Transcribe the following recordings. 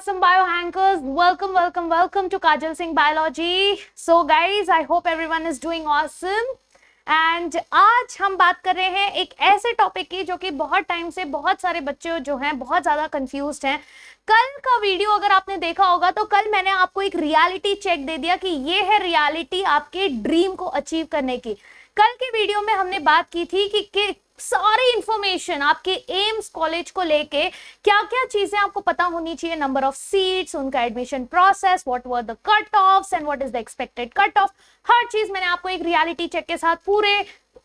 awesome bio hankers. Welcome to Kajal Singh Biology. So guys, I hope everyone is doing awesome. And आज हम बात कर रहे हैं एक ऐसे टॉपिक की जो कि बहुत टाइम से बहुत सारे बच्चे जो हैं बहुत ज़्यादा कंफ्यूज्ड हैं। कल का वीडियो अगर आपने देखा होगा तो कल मैंने आपको एक रियलिटी चेक दे दिया कि ये है रियलिटी आपके ड्रीम को अचीव करने की। कल के वीडियो में हमने बात की थी कि सारी इंफॉर्मेशन आपके एम्स कॉलेज को लेके क्या क्या चीजें आपको पता होनी चाहिए, नंबर ऑफ सीट्स, उनका admission process, what were the cut offs and what is the expected cut off, हर चीज मैंने आपको एक रियलिटी चेक के साथ पूरे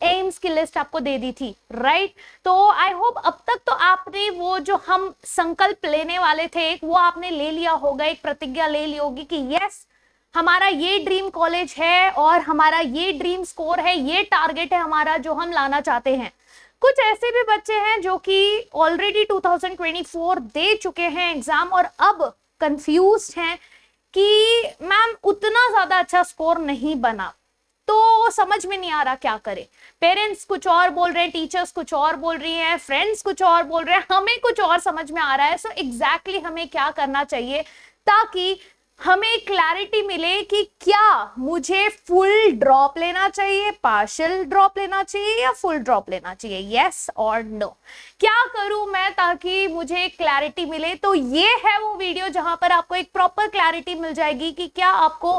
एम्स की लिस्ट आपको दे दी थी, राइट। तो आई होप अब तक तो आपने वो जो हम संकल्प लेने वाले थे वो आपने ले लिया होगा, एक प्रतिज्ञा ले ली होगी कि यस हमारा ये ड्रीम कॉलेज है और हमारा ये ड्रीम स्कोर है, ये टारगेट है हमारा जो हम लाना चाहते हैं। कुछ ऐसे भी बच्चे हैं जो कि ऑलरेडी 2024 दे चुके हैं एग्जाम और अब कंफ्यूज्ड हैं कि मैम उतना ज्यादा अच्छा स्कोर नहीं बना, तो समझ में नहीं आ रहा क्या करें। पेरेंट्स कुछ और बोल रहे हैं, टीचर्स कुछ और बोल रही हैं, फ्रेंड्स कुछ और बोल रहे हैं, हमें कुछ और समझ में आ रहा है। सो एग्जैक्टली हमें क्या करना चाहिए ताकि हमें क्लैरिटी मिले कि क्या मुझे फुल ड्रॉप लेना चाहिए, पार्शियल ड्रॉप लेना चाहिए या फुल ड्रॉप लेना चाहिए, यस और नो। क्या करूं मैं ताकि मुझे क्लैरिटी मिले? तो ये है वो वीडियो जहां पर आपको एक प्रॉपर क्लैरिटी मिल जाएगी कि क्या आपको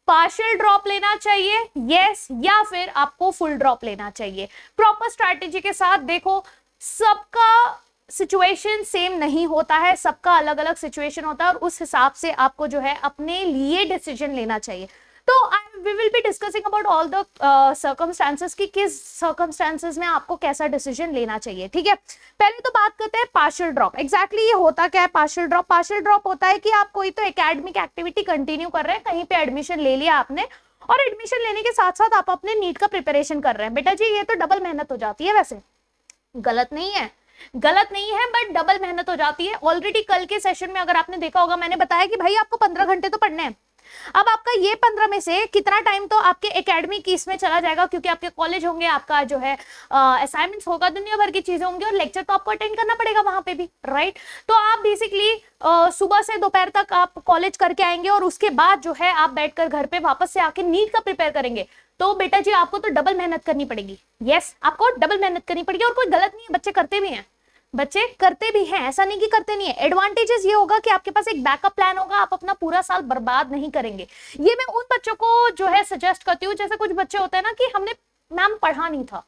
पार्शियल ड्रॉप लेना चाहिए, यस, या फिर आपको फुल ड्रॉप लेना चाहिए। प्रॉपर स्ट्रैटेजी के साथ। देखो, सबका सिचुएशन सेम नहीं होता है, सबका अलग अलग सिचुएशन होता है और उस हिसाब से आपको जो है अपने लिए डिसीजन लेना चाहिए। तो we will be discussing about all the circumstances कि किस सर्कमस्टांसेस में आपको कैसा डिसीजन लेना चाहिए, ठीक है। पहले तो बात करते हैं पार्शियल ड्रॉप। एग्जैक्टली ये होता क्या है पार्शियल ड्रॉप? पार्शियल ड्रॉप होता है कि आप कोई तो एकेडमिक एक्टिविटी कंटिन्यू कर रहे हैं, कहीं पे एडमिशन ले लिया आपने और एडमिशन लेने के साथ साथ आप अपने नीट का प्रिपरेशन कर रहे हैं। बेटा जी ये तो डबल मेहनत हो जाती है, वैसे गलत नहीं है बट डबल मेहनत हो जाती है। ऑलरेडी कल के सेशन में अगर आपने देखा होगा मैंने बताया कि भाई आपको 15 घंटे तो पढ़ने हैं। अब आपका ये 15 में से कितना टाइम तो आपके एकेडमिक इसमें चला जाएगा क्योंकि आपके कॉलेज होंगे, आपका जो है असाइनमेंट्स होगा, दुनिया भर की चीजें होंगी और लेक्चर तो आपको अटेंड करना पड़ेगा वहां पे भी, राइट। तो आप बेसिकली सुबह से दोपहर तक आप कॉलेज करके आएंगे और उसके बाद जो है आप बैठकर घर पे वापस से आके नीट का प्रिपेयर करेंगे। तो बेटा जी आपको तो डबल मेहनत करनी पड़ेगी, यस आपको डबल मेहनत करनी पड़ेगी। और कोई गलत नहीं है, बच्चे करते भी हैं, ऐसा नहीं कि करते नहीं है। एडवांटेजेस ये होगा कि आपके पास एक बैकअप प्लान होगा, आप अपना पूरा साल बर्बाद नहीं करेंगे। ये मैं उन बच्चों को जो है सजेस्ट करती हूँ, जैसे कुछ बच्चे होते हैं ना कि हमने मैम पढ़ा नहीं था,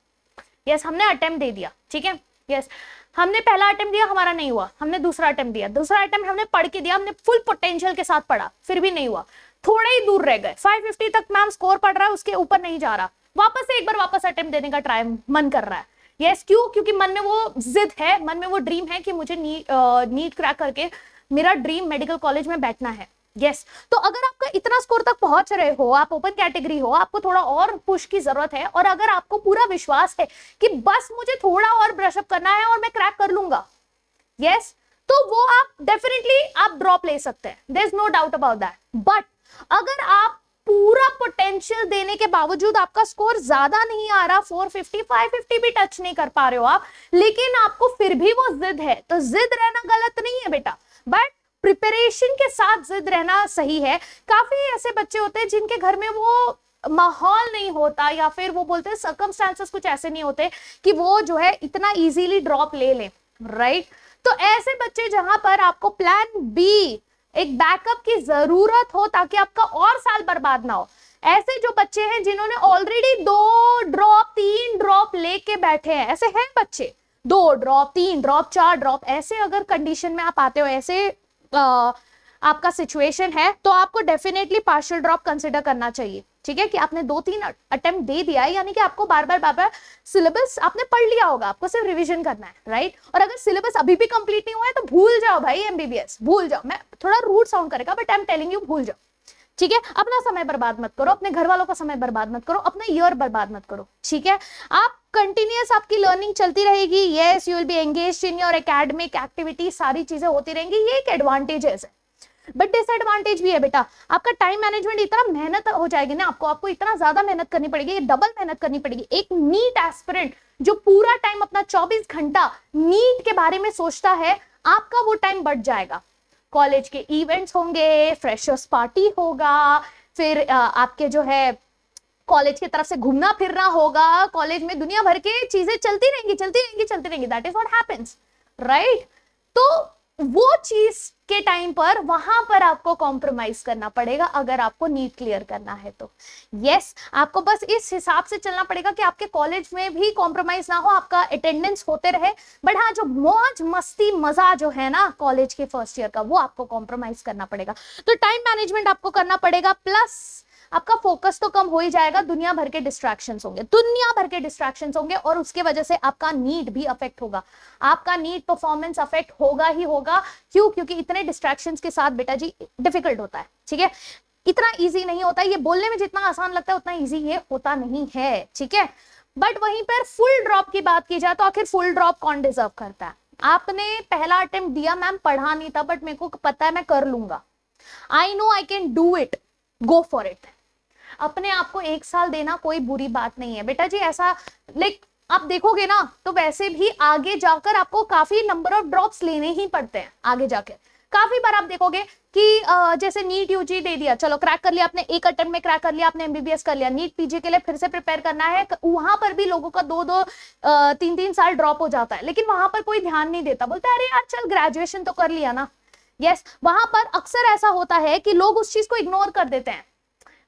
यस हमने अटेम्प्ट दे दिया, ठीक है, यस हमने पहला अटेम्प्ट दिया, हमारा नहीं हुआ, हमने दूसरा अटेम्प्ट दिया, दूसरा अटेम्प्ट हमने पढ़ के दिया, हमने फुल पोटेंशियल के साथ पढ़ा, फिर भी नहीं हुआ, थोड़ा ही दूर रह गए, 550 तक मैम स्कोर पढ़ रहा है, उसके ऊपर नहीं जा रहा, वापस से एक बार वापस अटेम्प्ट देने का ट्राई मन कर रहा है, यस क्यों? क्योंकि मन में वो जिद है, मन में वो ड्रीम है कि मुझे नीट क्रैक करके मेरा ड्रीम मेडिकल कॉलेज में बैठना है, यस। तो अगर आपका इतना स्कोर तक पहुंच रहे हो, आप ओपन कैटेगरी हो, आपको थोड़ा और पुश की जरूरत है और अगर आपको पूरा विश्वास है कि बस मुझे थोड़ा और ब्रशअप करना है और मैं क्रैक कर लूंगा, यस, तो वो आप डेफिनेटली आप ड्रॉप ले सकते हैं, there is no doubt about that. But अगर आप पूरा पोटेंशियल देने के बावजूद आपका स्कोर ज्यादा नहीं आ रहा, 450 550 भी टच नहीं कर पा रहे हो आप, लेकिन आपको फिर भी वो जिद है, तो जिद रहना गलत नहीं है बेटा, बट प्रिपरेशन के साथ जिद रहना सही है। काफी ऐसे बच्चे होते हैं जिनके घर में वो माहौल नहीं होता या फिर वो बोलते हैं सर्कमस्टांसेस कुछ ऐसे नहीं होते कि वो जो है इतना इजीली ड्रॉप ले लें, राइट। तो ऐसे बच्चे जहां पर आपको प्लान बी, एक बैकअप की जरूरत हो ताकि आपका और साल बर्बाद ना हो, ऐसे जो बच्चे हैं जिन्होंने ऑलरेडी 2 ड्रॉप 3 ड्रॉप लेके बैठे हैं, ऐसे हैं बच्चे, 2 ड्रॉप 3 ड्रॉप 4 ड्रॉप, ऐसे अगर कंडीशन में आप आते हो, ऐसे आपका सिचुएशन है, तो आपको डेफिनेटली पार्शियल ड्रॉप कंसिडर करना चाहिए, ठीक है, कि आपने 2-3 अटेम्प्ट दे दिया है, यानी कि आपको बार बार सिलेबस आपने पढ़ लिया होगा, आपको सिर्फ रिवीजन करना है, राइट। और अगर सिलेबस अभी भी कंप्लीट नहीं हुआ है तो भूल जाओ भाई, एमबीबीएस भूल जाओ, मैं थोड़ा रूड साउंड करेगा but I am telling you, भूल जाओ, ठीक है। अपना समय बर्बाद मत करो, अपने घर वालों का समय बर्बाद मत करो, अपना ईयर बर्बाद मत करो, ठीक है। आप कंटिन्यूअस आपकी लर्निंग चलती रहेगी, yes you will be engaged in your academic activity, सारी चीजें होती रहेंगी, ये एक एडवांटेजेस है। बट डिसएडवांटेज भी है बेटा, आपका टाइम मैनेजमेंट इतना मेहनत हो जाएगी ना, आपको इतना ज्यादा मेहनत करनी पड़ेगी, डबल मेहनत करनी पड़ेगी। एक नीट एस्पिरेंट जो पूरा टाइम अपना 24 घंटा नीट के बारे में सोचता है, आपका वो टाइम बढ़ जाएगा। कॉलेज के इवेंट्स होंगे, फ्रेशर्स पार्टी होगा, फिर आपके जो है कॉलेज की तरफ से घूमना फिरना होगा, कॉलेज में दुनिया भर के चीजें चलती रहेंगी चलती रहेंगी चलती रहेंगी, that is what happens, right. तो वो चीज के टाइम पर वहां पर आपको कॉम्प्रोमाइज करना पड़ेगा अगर आपको नीट क्लियर करना है तो। यस, आपको बस इस हिसाब से चलना पड़ेगा कि आपके कॉलेज में भी कॉम्प्रोमाइज ना हो, आपका अटेंडेंस होते रहे, बट हाँ जो मौज मस्ती मजा जो है ना कॉलेज के फर्स्ट ईयर का, वो आपको कॉम्प्रोमाइज करना पड़ेगा। तो टाइम मैनेजमेंट आपको करना पड़ेगा, प्लस आपका फोकस तो कम हो ही जाएगा, दुनिया भर के डिस्ट्रैक्शंस होंगे, दुनिया भर के डिस्ट्रैक्शंस होंगे, और उसके वजह से आपका नीट भी अफेक्ट होगा, आपका नीट परफॉर्मेंस अफेक्ट होगा ही होगा। क्यों? क्योंकि इतने डिस्ट्रैक्शंस के साथ बेटा जी डिफिकल्ट होता है, ठीक है, इतना इजी नहीं होता, ये बोलने में जितना आसान लगता है उतना इजी ये होता नहीं है, ठीक है। बट वहीं पर फुल ड्रॉप की बात की जाए तो आखिर फुल ड्रॉप कौन डिजर्व करता है? आपने पहला अटेम्प्ट दिया, मैम पढ़ा नहीं था बट मेरे को पता है मैं कर लूंगा, I know I can do it, go for it. अपने आप को 1 साल देना कोई बुरी बात नहीं है बेटा जी, ऐसा लाइक आप देखोगे ना तो वैसे भी आगे जाकर आपको काफी नंबर ऑफ ड्रॉप्स लेने ही पड़ते हैं आगे जाकर। काफी बार आप देखोगे कि जैसे नीट यूजी दे दिया, चलो क्रैक कर लिया आपने, एक अटेम्प्ट में क्रैक कर लिया आपने, एमबीबीएस कर लिया, नीट पीजी के लिए फिर से प्रिपेयर करना है, वहां पर भी लोगों का 2-2 3-3 साल ड्रॉप हो जाता है, लेकिन वहां पर कोई ध्यान नहीं देता, बोलता है अरे यार चल ग्रेजुएशन तो कर लिया ना। यस, वहां पर अक्सर ऐसा होता है कि लोग उस चीज को इग्नोर कर देते हैं,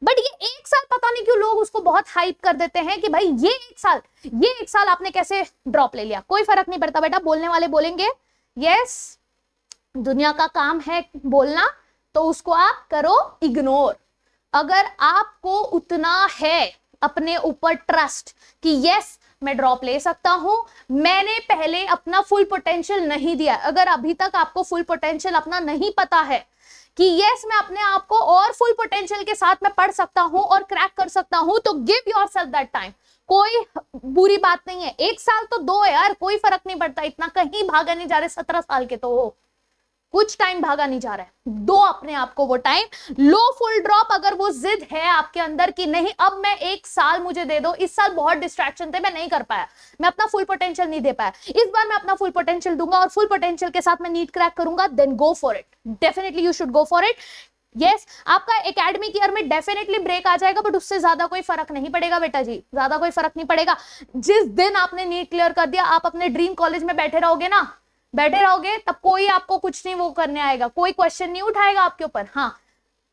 बट ये 1 साल पता नहीं क्यों लोग उसको बहुत हाइप कर देते हैं कि भाई ये एक साल आपने कैसे ड्रॉप ले लिया। कोई फर्क नहीं पड़ता बेटा, बोलने वाले बोलेंगे, यस दुनिया का काम है बोलना, तो उसको आप करो इग्नोर। अगर आपको उतना है अपने ऊपर ट्रस्ट कि यस मैं ड्रॉप ले सकता हूं, मैंने पहले अपना फुल पोटेंशियल नहीं दिया, अगर अभी तक आपको फुल पोटेंशियल अपना नहीं पता है कि यस मैं अपने आप को और फुल पोटेंशियल के साथ मैं पढ़ सकता हूं और क्रैक कर सकता हूं, तो गिव योरसेल्फ दैट टाइम। कोई बुरी बात नहीं है, 1 साल तो दो यार, कोई फर्क नहीं पड़ता, इतना कहीं भागा नहीं जा रहे, 17 साल के तो हो, कुछ टाइम भागा नहीं जा रहा है, दो अपने आप को वो टाइम, लो फुल ड्रॉप। अगर वो जिद है आपके अंदर कि नहीं अब मैं 1 साल मुझे दे दो, इस साल बहुत डिस्ट्रैक्शन थे मैं नहीं कर पाया, मैं अपना फुल पोटेंशियल नहीं दे पाया, इस बार मैं अपना फुल पोटेंशियल दूंगा और फुल पोटेंशियल के साथ मैं नीट क्रैक करूंगा, then go for it, definitely you should go for it. Yes, आपका एकेडमिक ईयर में डेफिनेटली ब्रेक आ जाएगा, बट उससे ज्यादा कोई फर्क नहीं पड़ेगा बेटा जी, ज्यादा कोई फर्क नहीं पड़ेगा। जिस दिन आपने नीट क्लियर कर दिया, आप अपने ड्रीम कॉलेज में बैठे रहोगे तब कोई आपको कुछ नहीं वो करने आएगा, कोई क्वेश्चन नहीं उठाएगा आपके ऊपर। हाँ,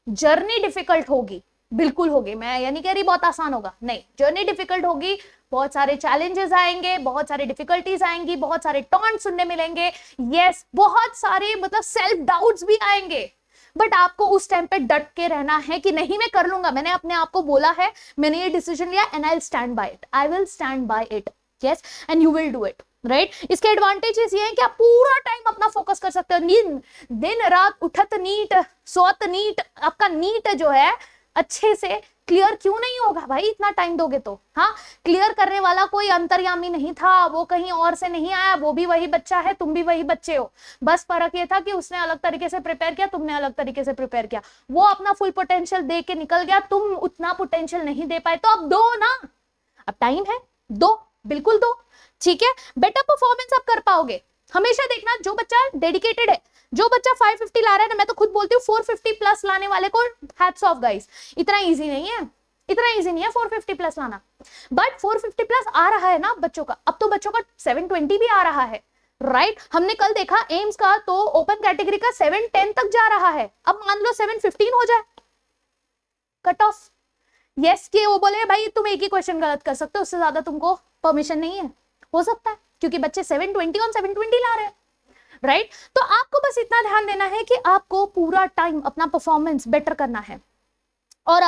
जर्नी डिफिकल्ट होगी, बिल्कुल होगी, मैं ये नहीं कह रही बहुत आसान होगा, नहीं, जर्नी डिफिकल्ट होगी, बहुत सारे चैलेंजेस आएंगे, बहुत सारी डिफिकल्टीज आएंगी, बहुत सारे टॉन्ट सुनने मिलेंगे, यस बहुत सारे मतलब सेल्फ डाउट्स भी आएंगे, बट आपको उस टाइम पे डट के रहना है कि नहीं मैं कर लूंगा, मैंने अपने आप को बोला है, मैंने ये डिसीजन लिया, and I will stand by it, I will stand by it, yes and you will do it, right. इसके एडवांटेजेस ये हैं कि आप पूरा टाइम अपना फोकस कर सकते हो, दिन रात उठत नीट सोत नीट, आपका नीट जो है अच्छे से क्लियर क्यों नहीं होगा भाई, इतना टाइम दोगे तो। हाँ, क्लियर करने वाला कोई अंतर्यामी नहीं था, वो कहीं और से नहीं आया, वो भी वही बच्चा है, तुम भी वही बच्चे हो, बस फर्क ये था कि उसने अलग तरीके से प्रिपेयर किया, तुमने अलग तरीके से प्रिपेयर किया, वो अपना फुल पोटेंशियल दे के निकल गया, तुम उतना पोटेंशियल नहीं दे पाए, तो अब दो ना, अब टाइम है, दो, बिल्कुल दो, ठीक है, बेटर परफॉर्मेंस आप कर पाओगे। हमेशा देखना, जो बच्चा डेडिकेटेड है, जो बच्चा 550 ला रहा है ना, मैं तो खुद बोलती हूँ 450 प्लस लाने वाले को हैट्स ऑफ गाइस, इतना इजी नहीं है, इतना इजी नहीं है 450 प्लस लाना, बट 450 प्लस आ रहा है ना बच्चों का, अब तो बच्चों का 720 भी आ रहा है, राइट। हमने कल देखा एम्स का तो ओपन कैटेगरी का 710 तक जा रहा है, अब मान लो 715 हो जाए कट ऑफ, यस के वो बोले भाई तुम एक ही क्वेश्चन गलत कर सकते हो, उससे ज्यादा तुमको परमिशन नहीं है, हो सकता है क्योंकि बच्चे 720 ऑन 720 ला रहे हैं, राइट। तो आपको बस इतना ध्यान देना है कि आपको पूरा टाइम अपना परफॉर्मेंस बेटर करना है, और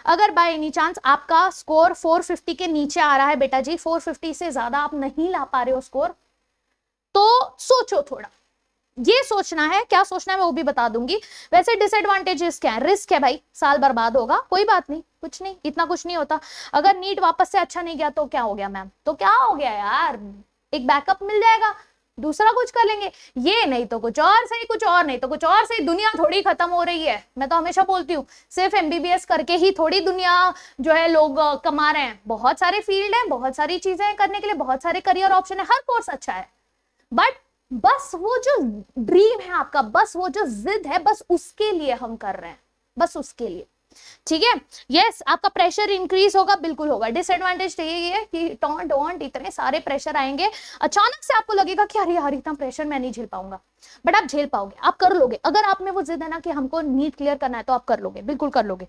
अगर बाय एनी चांस आपका स्कोर 450 के नीचे आ रहा है बेटा जी, 450 से ज्यादा आप नहीं ला पा रहे हो स्कोर, तो सोचो थोड़ा, ये सोचना है, क्या सोचना है मैं वो भी बता दूंगी। वैसे डिसएडवांटेजेस क्या है, रिस्क है भाई, साल बर्बाद होगा, कोई बात नहीं, कुछ नहीं, इतना कुछ नहीं होता। अगर नीट वापस से अच्छा नहीं गया तो क्या हो गया मैम, तो क्या हो गया यार, एक बैकअप मिल जाएगा, दूसरा कुछ कर लेंगे, ये नहीं तो कुछ और सही, कुछ और नहीं तो कुछ और सही, दुनिया थोड़ी खत्म हो रही है। मैं तो हमेशा बोलती हूँ सिर्फ एमबीबीएस करके ही थोड़ी दुनिया जो है लोग कमा रहे हैं, बहुत सारे फील्ड है, बहुत सारी चीजें करने के लिए, बहुत सारे करियर ऑप्शन है, हर कोर्स अच्छा है, बट बस वो जो ड्रीम है आपका, बस वो जो जिद है, बस उसके लिए हम कर रहे हैं, बस उसके लिए, ठीक है। यस, आपका प्रेशर इंक्रीज होगा, बिल्कुल होगा। डिसएडवांटेज तो यही है कि टॉन्ट वॉन्ट इतने सारे प्रेशर आएंगे, अचानक से आपको लगेगा कि अरे यार इतना प्रेशर मैं नहीं झेल पाऊंगा, बट आप झेल पाओगे, आप कर लोगे। अगर आप में वो जिद है ना कि हमको नीट क्लियर करना है, तो आप कर लोगे, बिल्कुल कर लोगे।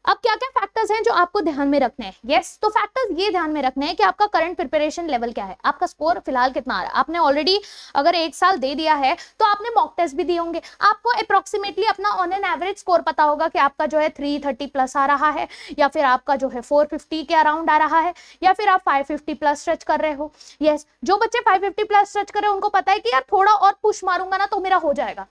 अब क्या क्या फैक्टर्स हैं जो आपको ध्यान में रखने हैं? यस, तो फैक्टर्स ये ध्यान में रखने हैं कि आपका करंट प्रिपरेशन लेवल क्या है, आपका स्कोर फिलहाल कितना आ रहा है। आपने ऑलरेडी अगर 1 साल दे दिया है तो आपने मॉक टेस्ट भी दिए होंगे, आपको अप्रोक्सीमेटली अपना ऑन एन एवरेज स्कोर पता होगा कि आपका जो है 330 प्लस आ रहा है, या फिर आपका जो है 450 के अराउंड आ रहा है, या फिर आप 550 प्लस स्ट्रेच कर रहे हो। यस, जो बच्चे 550 प्लस स्ट्रेच कर रहे हो उनको पता है कि यार थोड़ा और पुश मारूंगा ना तो मेरा हो जाएगा,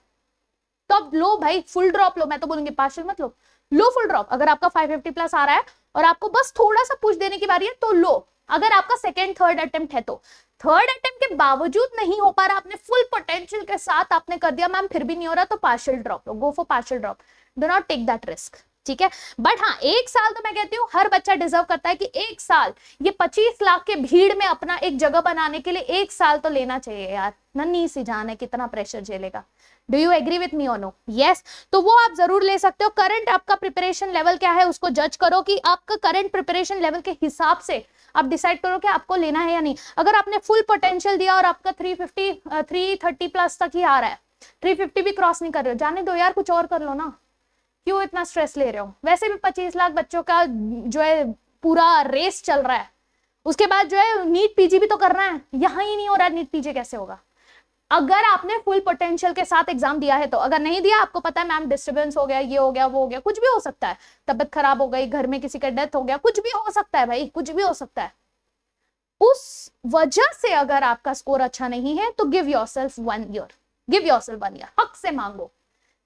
तो अब लो भाई, फुल ड्रॉप लो, मैं तो बोलूंगी पार्शियल मत लो, लो फुल ड्रॉप। अगर आपका 550 प्लस आ रहा है और आपको बस थोड़ा सा पुश देने की बारी है तो लो। अगर आपका सेकंड थर्ड अटेम्प्ट है तो, थर्ड अटेम्प्ट के बावजूद नहीं हो पा रहा, आपने फुल पोटेंशियल के साथ आपने कर दिया मैम फिर भी नहीं हो रहा, तो पार्शियल ड्रॉप लो, go for partial drop, do not take that risk, ठीक है। बट हाँ, 1 साल तो मैं कहती हूँ हर बच्चा डिजर्व करता है कि 1 साल, ये 25 लाख के भीड़ में अपना एक जगह बनाने के लिए 1 साल तो लेना चाहिए यार। नन्ही सी जान है, कितना प्रेशर झेलेगा। Do you agree with me और नो? यस, तो वो आप जरूर ले सकते हो। करंट आपका प्रिपरेशन लेवल क्या है उसको जज करो, कि आपका करंट प्रिपरेशन लेवल के हिसाब से आप डिसाइड करो कि आपको लेना है या नहीं। अगर आपने फुल पोटेंशियल दिया और आपका 330 प्लस तक ही आ रहा है, 350 भी क्रॉस नहीं कर रहे हो, जाने दो यार, कुछ और कर लो ना, क्यों इतना स्ट्रेस ले रहे हो? वैसे भी 25 लाख बच्चों का जो है पूरा रेस चल रहा है, उसके बाद जो है नीट पीजी भी तो करना है, यहां ही नहीं हो रहा है नीट पीजी, कैसे होगा? अगर आपने फुल पोटेंशियल के साथ एग्जाम दिया है तो, अगर नहीं दिया, आपको पता है मैम डिस्टर्बेंस हो गया, ये हो गया, वो हो गया, कुछ भी हो सकता है, तबियत खराब हो गई, घर में किसी का डेथ हो गया, कुछ भी हो सकता है भाई, कुछ भी हो सकता है। उस वजह से अगर आपका स्कोर अच्छा नहीं है तो give yourself 1 year, give yourself 1 year, हक से मांगो,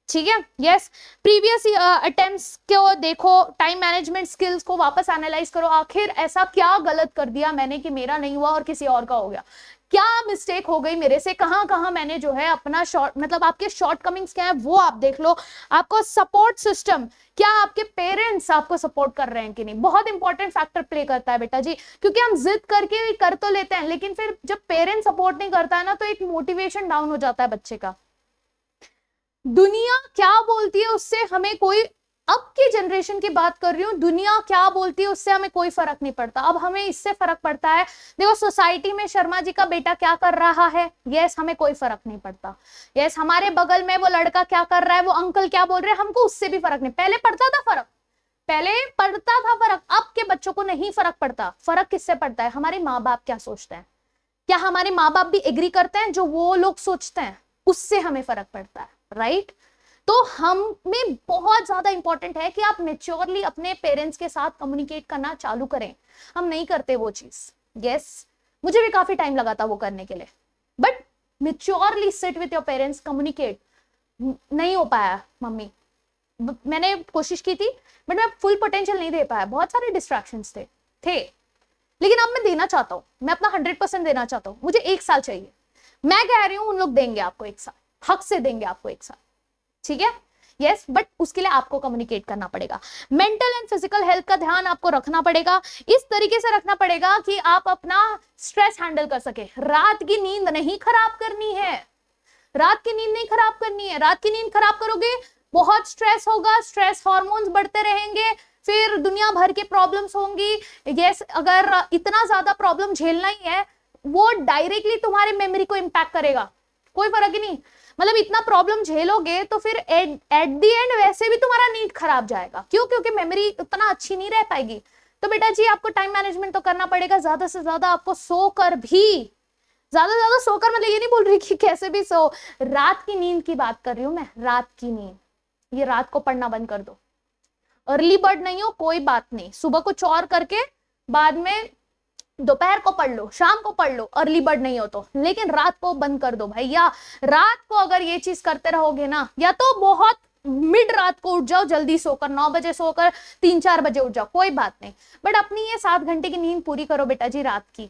ठीक है। यस, प्रीवियस अटेम्प्ट्स को देखो, टाइम मैनेजमेंट स्किल्स को वापस एनालाइज करो, आखिर ऐसा क्या गलत कर दिया मैंने कि मेरा नहीं हुआ और किसी और का हो गया, क्या मिस्टेक हो गई मेरे से, कहां कहां मैंने जो है अपना शॉर्ट, मतलब आपके शॉर्ट कमिंग्स क्या है वो आप देख लो। आपको सपोर्ट सिस्टम, क्या आपके पेरेंट्स आपको सपोर्ट कर रहे हैं कि नहीं, बहुत इंपॉर्टेंट फैक्टर प्ले करता है बेटा जी, क्योंकि हम जिद करके कर तो लेते हैं, लेकिन फिर जब पेरेंट्स सपोर्ट नहीं करता है ना, तो एक मोटिवेशन डाउन हो जाता है बच्चे का। दुनिया क्या बोलती है उससे हमें कोई, अब की जनरेशन की बात कर रही हूं, दुनिया क्या बोलती है उससे हमें कोई फर्क नहीं पड़ता, अब हमें इससे फर्क पड़ता है, देखो सोसाइटी में शर्मा जी का बेटा क्या कर रहा है, यस हमें कोई फर्क नहीं पड़ता, यस हमारे बगल में वो लड़का क्या कर रहा है, वो अंकल क्या बोल रहे हैं, हमको उससे भी फर्क नहीं। पहले पड़ता था फर्क, पहले पड़ता था फर्क, अब के बच्चों को नहीं फर्क पड़ता। फर्क किससे पड़ता है? हमारे माँ बाप क्या सोचते हैं, क्या हमारे माँ बाप भी एग्री करते हैं जो वो लोग सोचते हैं, उससे हमें फर्क पड़ता है, राइट। तो हमें बहुत ज्यादा इंपॉर्टेंट है कि आप मेच्योरली अपने पेरेंट्स के साथ कम्युनिकेट करना चालू करें। हम नहीं करते वो चीज, यस मुझे भी काफी टाइम लगा था वो करने के लिए, but maturely sit with your parents, communicate नहीं हो पाया मम्मी, मैंने कोशिश की थी बट मैं फुल पोटेंशियल नहीं दे पाया, बहुत सारे डिस्ट्रैक्शंस थे, लेकिन अब मैं देना चाहता हूँ, मैं अपना 100% देना चाहता हूँ, मुझे 1 साल चाहिए। मैं कह रही हूँ उन लोग देंगे आपको 1 साल, हक से देंगे आपको 1 साल, ठीक है। यस, बट उसके लिए आपको कम्युनिकेट करना पड़ेगा, मेंटल एंड फिजिकल हेल्थ का ध्यान आपको रखना पड़ेगा, इस तरीके से रखना पड़ेगा कि आप अपना स्ट्रेस हैंडल कर सके। रात की नींद नहीं खराब करनी है, रात की नींद नहीं खराब करनी है, रात की नींद खराब करोगे बहुत स्ट्रेस होगा, स्ट्रेस हार्मोन्स बढ़ते रहेंगे, फिर दुनिया भर के प्रॉब्लम्स होंगी। यस, अगर इतना ज्यादा प्रॉब्लम झेलना ही है, वो डायरेक्टली तुम्हारे मेमोरी को इम्पैक्ट करेगा, कोई फर्क ही नहीं, मतलब इतना प्रॉब्लम झेलोगे तो फिर एट द एंड वैसे भी तुम्हारा नीट खराब जाएगा, क्यों? क्योंकि मेमोरी उतना अच्छी नहीं रह पाएगी। तो बेटा जी आपको टाइम मैनेजमेंट तो करना पड़ेगा, ज्यादा से ज्यादा आपको सोकर भी, ज्यादा सोकर मतलब ये नहीं बोल रही कि कैसे भी सो, रात की नींद की बात कर रही हूं मैं, रात की नींद, ये रात को पढ़ना बंद कर दो। अर्ली बर्ड नहीं हो कोई बात नहीं, सुबह कुछ और करके बाद में दोपहर को पढ़ लो, शाम को पढ़ लो, अर्ली बर्ड नहीं हो तो, लेकिन रात को बंद कर दो भैया। रात को अगर ये चीज करते रहोगे ना, या तो बहुत मिड रात को उठ जाओ, जल्दी सोकर 9 बजे सोकर 3-4 बजे उठ जाओ, कोई बात नहीं, बट अपनी ये 7 घंटे की नींद पूरी करो बेटा जी, रात की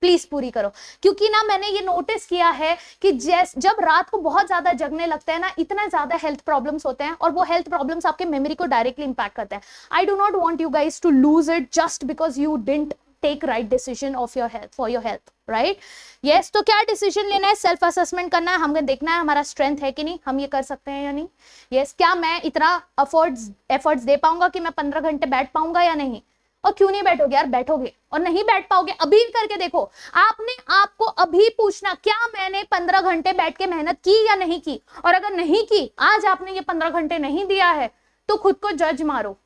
प्लीज पूरी करो। क्योंकि ना मैंने ये नोटिस किया है कि जब रात को बहुत ज्यादा जगने लगते हैं ना, इतना ज्यादा हेल्थ प्रॉब्लम्स होते हैं, और वो हेल्थ प्रॉब्लम्स आपके मेमोरी को डायरेक्टली इंपैक्ट करते हैं। I do not want you guys to lose it just because you didn't take right decision of your health, for your health, right? Yes, तो क्या डिसीजन लेना है? सेल्फ असेसमेंट करना है, हमें देखना है हमारा स्ट्रेंथ है कि नहीं, हम ये कर सकते हैं या नहीं। यस, क्या मैं इतना एफर्ट्स दे पाऊंगा कि मैं 15 घंटे बैठ पाऊंगा या नहीं? और क्यों नहीं बैठोगे यार, बैठोगे और नहीं बैठ पाओगे, अभी करके देखो। आपने आपको अभी पूछना, क्या मैंने 15 घंटे बैठ के मेहनत की या नहीं की? और अगर नहीं की, आज आपने ये 15 घंटे नहीं दिया है, तो खुद को जज मारो,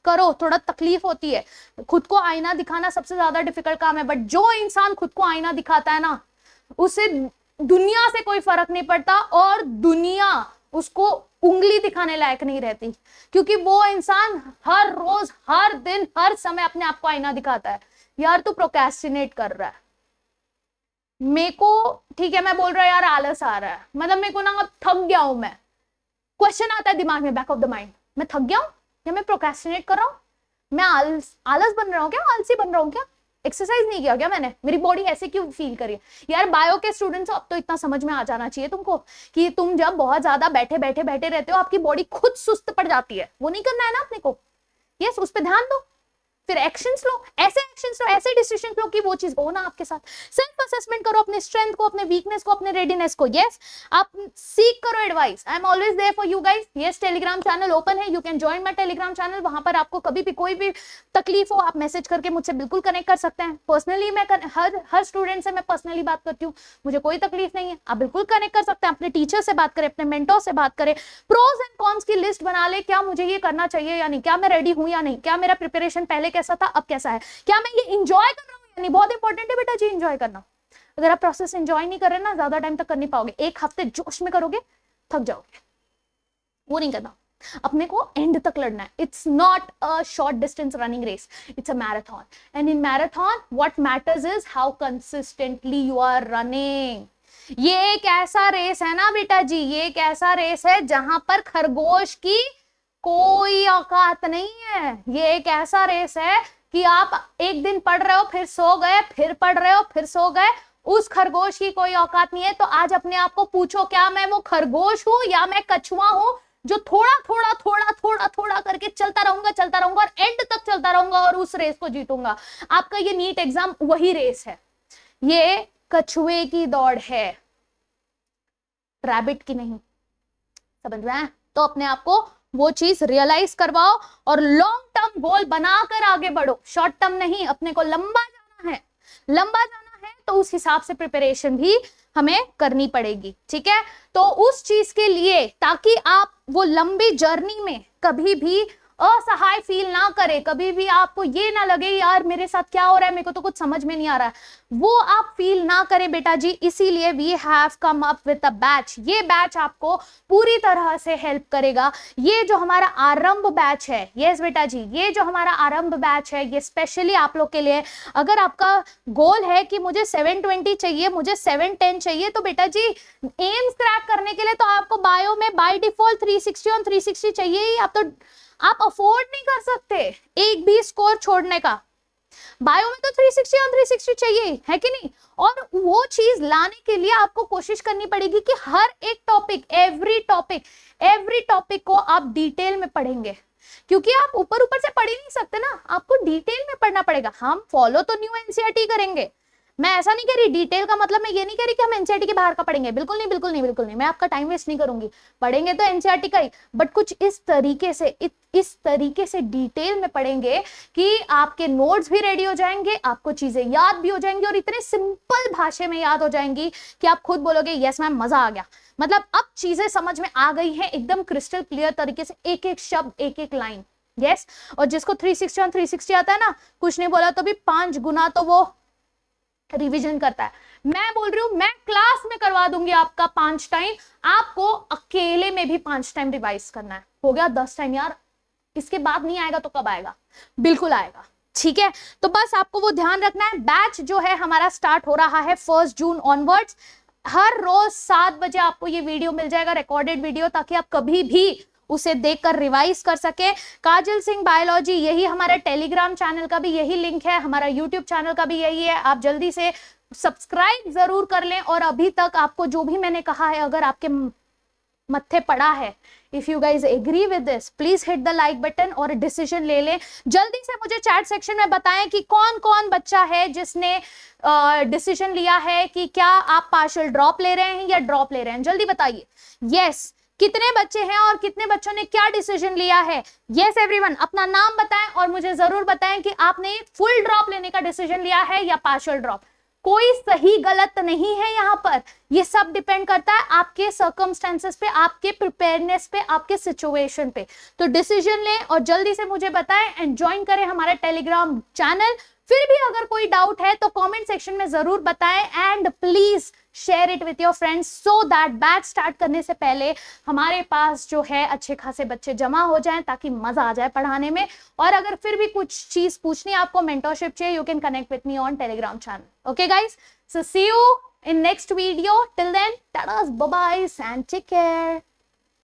करो, थोड़ा तकलीफ होती है। खुद को आईना दिखाना सबसे ज्यादा डिफिकल्ट काम है, बट जो इंसान खुद को आईना दिखाता है ना, उसे दुनिया से कोई फर्क नहीं पड़ता और दुनिया उसको उंगली दिखाने लायक नहीं रहती, क्योंकि वो इंसान हर रोज, हर दिन, हर समय अपने आप को आईना दिखाता है। यार तू प्रोक्रेस्टिनेट कर रहा है, मेरे को, ठीक है मैं बोल रहा यार आलस आ रहा है, मतलब मेरे को ना अब थक गया हूं मैं, क्वेश्चन आता है दिमाग में, बैक ऑफ द माइंड, मैं थक गया हूं या मैं प्रोक्रेस्टिनेट कर रहा हूं, मैं आलस बन रहा हूं क्या, आलसी बन रहा हूं क्या, एक्सरसाइज नहीं किया क्या मैंने, मेरी बॉडी ऐसे क्यों फील करी? यार बायो के स्टूडेंट्स, अब तो इतना समझ में आ जाना चाहिए तुमको कि तुम जब बहुत ज्यादा बैठे रहते हो, आपकी बॉडी खुद सुस्त पड़ जाती है, वो नहीं करना है ना अपने को। यस, उस पर ध्यान दो, फिर एक्शंस लो, ऐसे डिसीजन लो कि वो चीज हो ना आपके साथ। सेल्फ असेसमेंट करो अपने स्ट्रेंथ को, अपने वीकनेस को, अपने रेडीनेस को। यस, आप सीख करो advice, I am always there for you guys. Yes, Telegram channel open है, you can join my Telegram channel. वहां पर आपको कभी भी कोई भी तकलीफ हो, आप मैसेज करके मुझसे बिल्कुल कनेक्ट कर सकते हैं। पर्सनली मैं हर स्टूडेंट से मैं पर्सनली बात करती हूँ, मुझे कोई तकलीफ नहीं है, आप बिल्कुल कनेक्ट कर सकते हैं। अपने टीचर से बात करें, अपने मेंटोर से बात करें, प्रोज एंड कॉन्स की लिस्ट बना ले, क्या मुझे ये करना चाहिए या नहीं, क्या मैं रेडी हूं या नहीं, क्या मेरा प्रिपरेशन पहले कैसा था अब कैसा है, क्या मैं ये एंजॉय कर रहा हूं या नहीं। बहुत इंपॉर्टेंट है बेटा जी एंजॉय करना। अगर आप प्रोसेस एंजॉय नहीं कर रहे ना, ज्यादा टाइम तक कर नहीं पाओगे। एक हफ्ते जोश में करोगे, थक जाओगे, वो नहीं करना। अपने को एंड तक लड़ना है। It's not a short distance running race, it's a marathon, and in marathon what matters is how consistently you are running. ये एक ऐसा रेस है ना बेटा जी, ये एक ऐसा रेस है जहां पर खरगोश की कोई औकात नहीं है। ये एक ऐसा रेस है कि आप एक दिन पढ़ रहे हो, फिर सो गए, फिर पढ़ रहे हो, फिर सो गए, उस खरगोश की कोई औकात नहीं है। तो आज अपने आप को पूछो, क्या मैं वो खरगोश हूं या मैं कछुआ हूं जो थोड़ा करके चलता रहूंगा और एंड तक चलता रहूंगा और उस रेस को जीतूंगा। आपका ये नीट एग्जाम वही रेस है, ये कछुए की दौड़ है, रैबिट की नहीं। समझ में आया? तो अपने आप को वो चीज रियलाइज करवाओ और लॉन्ग टर्म गोल बनाकर आगे बढ़ो, शॉर्ट टर्म नहीं। अपने को लंबा जाना है, तो उस हिसाब से प्रिपरेशन भी हमें करनी पड़ेगी। ठीक है, तो उस चीज के लिए, ताकि आप वो लंबी जर्नी में कभी भी असहाय फील ना करे, कभी भी आपको ये ना लगे यार मेरे साथ क्या हो रहा है, मेरे को तो कुछ समझ में नहीं आ रहा है, वो आप फील ना करें बेटा जी। इसीलिए we have come up with a batch. ये बैच आपको पूरी तरह से हेल्प करेगा। ये जो हमारा आरंभ बैच है, यस बेटा जी, ये जो हमारा आरंभ बैच है, ये स्पेशली आप लोग के लिए। अगर आपका गोल है कि मुझे 720 चाहिए, मुझे 710 चाहिए, तो बेटा जी एम्स क्रैक करने के लिए तो आपको बायो में बाय डिफॉल्ट 360 और 360 चाहिए ही। आप अफोर्ड नहीं कर सकते एक भी स्कोर छोड़ने का। बायो में तो 360 और 360 चाहिए, है कि नहीं? और वो चीज लाने के लिए आपको कोशिश करनी पड़ेगी कि हर एक टॉपिक, एवरी टॉपिक को आप डिटेल में पढ़ेंगे, क्योंकि आप ऊपर से पढ़ ही नहीं सकते ना, आपको डिटेल में पढ़ना पड़ेगा। हम फॉलो तो न्यू एनसीईआरटी करेंगे, मैं ऐसा नहीं कह रही, डिटेल का मतलब मैं ये नहीं कह रही कि हम एनसीईआरटी के बाहर का पढ़ेंगे, बिल्कुल नहीं, मैं आपका टाइम वेस्ट नहीं करूंगी, पढ़ेंगे तो एनसीईआरटी का ही, बट कुछ इस तरीके से डिटेल में पढ़ेंगे कि आपके नोट्स भी रेडी हो जाएंगे, आपको चीजें याद भी हो जाएंगी और इतने सिंपल भाषा में याद हो जाएंगी कि आप खुद बोलोगे यस मैम मजा आ गया। मतलब अब चीजें समझ में आ गई है एकदम क्रिस्टल क्लियर तरीके से, एक एक शब्द, एक एक लाइन। यस, और जिसको 360 और 360 आता है ना, कुछ नहीं बोला तो भी 5 गुना तो वो रिवीजन करता है। मैं बोल रही हूं, मैं क्लास में करवा दूंगी आपका 5 टाइम, आपको अकेले में भी 5 टाइम रिवाइज करना है। हो गया 10 टाइम यार, इसके बाद नहीं आएगा तो कब आएगा? बिल्कुल आएगा। ठीक है, तो बस आपको वो ध्यान रखना है। बैच जो है हमारा स्टार्ट हो रहा है 1 जून ऑनवर्ड्स। हर रोज 7 बजे आपको ये वीडियो मिल जाएगा, रिकॉर्डेड वीडियो, ताकि आप कभी भी उसे देखकर रिवाइज कर सके। काजल सिंह बायोलॉजी, यही हमारा टेलीग्राम चैनल का भी यही लिंक है, हमारा यूट्यूब चैनल का भी यही है। आप जल्दी से सब्सक्राइब जरूर कर लें। और अभी तक आपको जो भी मैंने कहा है, अगर आपके मत्थे पड़ा है, if you guys agree with this please hit the like button और डिसीजन ले लें। जल्दी से मुझे चैट सेक्शन में बताएं कि कौन कौन बच्चा है जिसने डिसीजन लिया है कि क्या आप पार्शियल ड्रॉप ले रहे हैं या ड्रॉप ले रहे हैं, जल्दी बताइए। यस, कितने बच्चे हैं और कितने बच्चों ने क्या डिसीजन लिया है? यस एवरीवन, अपना नाम बताएं और मुझे जरूर बताएं कि आपने फुल ड्रॉप लेने का डिसीजन लिया है या पार्शियल ड्रॉप। कोई सही गलत नहीं है यहाँ पर, ये सब डिपेंड करता है आपके सर्कमस्टेंसेस पे, आपके प्रिपेयरनेस पे, आपके सिचुएशन पे। तो डिसीजन लें और जल्दी से मुझे बताएं एंड ज्वाइन करें हमारा टेलीग्राम चैनल। फिर भी अगर कोई डाउट है तो कमेंट सेक्शन में जरूर बताएं and please share it with your friends so that batch start करने से पहले हमारे पास जो है अच्छे खासे बच्चे जमा हो जाएं ताकि मजा आ जाए पढ़ाने में। और अगर फिर भी कुछ चीज पूछनी है आपको, मेंटरशिप चाहिए, you can connect with me on Telegram channel. Okay guys, so see you in next video. Till then, tadas, bye-bye and take care.